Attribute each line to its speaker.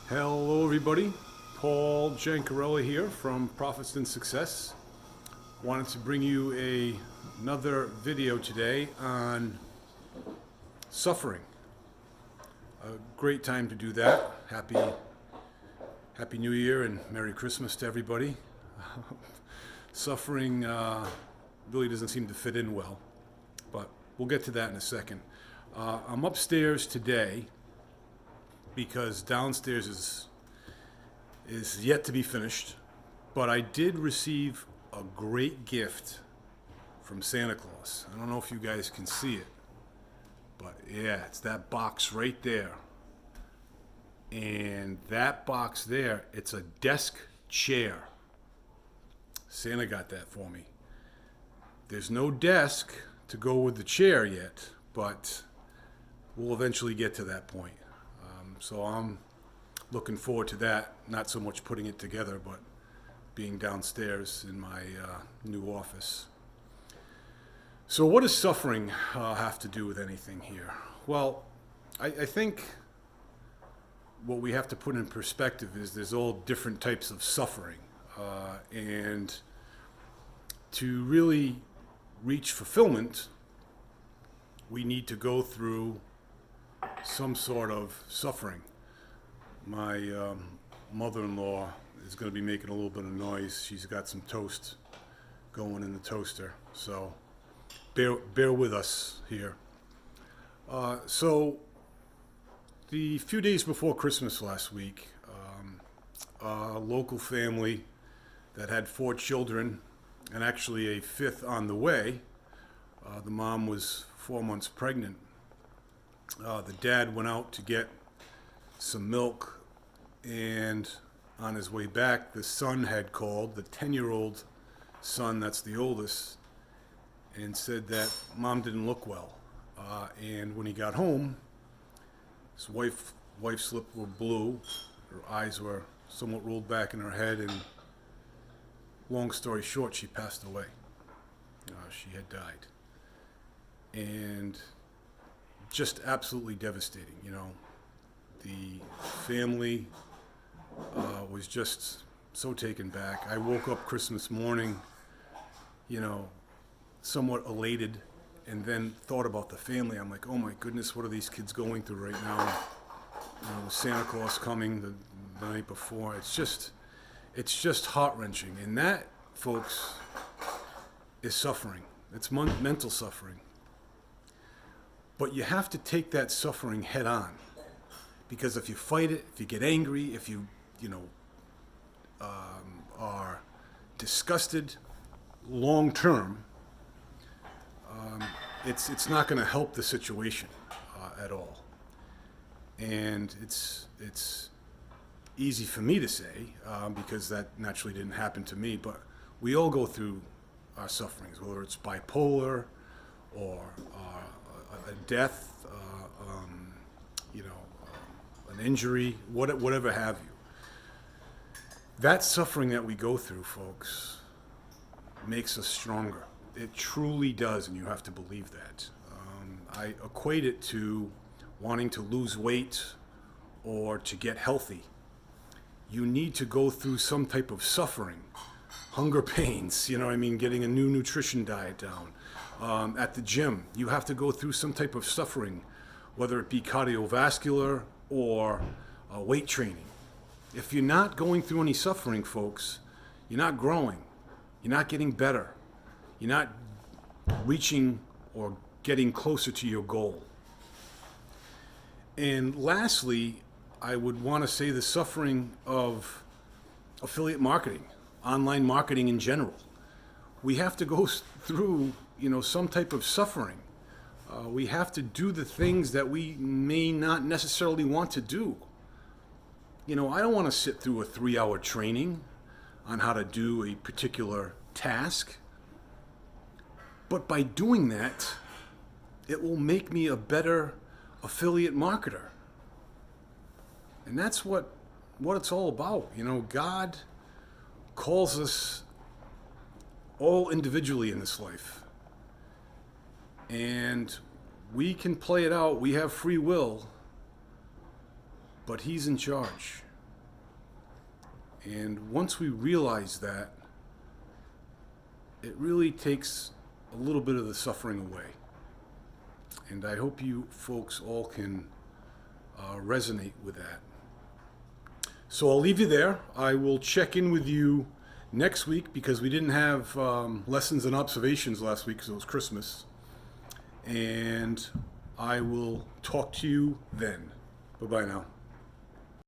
Speaker 1: Hello, everybody. Paul Giancarella here from Profits and Success. Wanted to bring you another video today on suffering. A great time to do that. Happy New Year and Merry Christmas to everybody. Suffering really doesn't seem to fit in well, but we'll get to that in a second. I'm upstairs today because downstairs is yet to be finished, but I did receive a great gift from Santa Claus. I don't know if you guys can see it, but yeah, it's that box right there. And that box there, it's a desk chair. Santa got that for me. There's no desk to go with the chair yet, but we'll eventually get to that point. So I'm looking forward to that, not so much putting it together, but being downstairs in my new office. So what does suffering have to do with anything here? Well, I think what we have to put in perspective is there's all different types of suffering. And to really reach fulfillment, we need to go through some sort of suffering. My mother-in-law is going to be making a little bit of noise. She's got some toast going in the toaster, so bear with us here. So the few days before Christmas last week, a local family that had 4 children and actually a 5th on the way, the mom was 4 months pregnant. The dad went out to get some milk, and on his way back, the son had called, the 10-year-old son, that's the oldest, and said that mom didn't look well. And when he got home, his wife's lips were blue, her eyes were somewhat rolled back in her head, and long story short, she passed away. She had died. And just absolutely devastating, The family was just so taken back. I woke up Christmas morning, somewhat elated, and then thought about the family. I'm like, oh my goodness, what are these kids going through right now? With Santa Claus coming the night before. It's just heart-wrenching. And that, folks, is suffering. It's mental suffering. But you have to take that suffering head on, because if you fight it, if you get angry, if you are disgusted long term, it's not going to help the situation at all. And it's easy for me to say because that naturally didn't happen to me. But we all go through our sufferings, whether it's bipolar or a death, an injury, whatever have you. That suffering that we go through, folks, makes us stronger. It truly does, and you have to believe that. I equate it to wanting to lose weight or to get healthy. You need to go through some type of suffering, hunger pains, getting a new nutrition diet down. At the gym, you have to go through some type of suffering, whether it be cardiovascular or weight training. If you're not going through any suffering, folks, you're not growing. You're not getting better. You're not reaching or getting closer to your goal. And lastly, I would want to say the suffering of affiliate marketing, online marketing in general. We have to go through some type of suffering. We have to do the things that we may not necessarily want to do. I don't want to sit through a 3-hour training on how to do a particular task. But by doing that, it will make me a better affiliate marketer. And that's what it's all about. God calls us all individually in this life. And we can play it out. We have free will, but He's in charge. And once we realize that, it really takes a little bit of the suffering away. And I hope you folks all can resonate with that. So I'll leave you there. I will check in with you next week because we didn't have lessons and observations last week because it was Christmas. And I will talk to you then. Bye-bye now.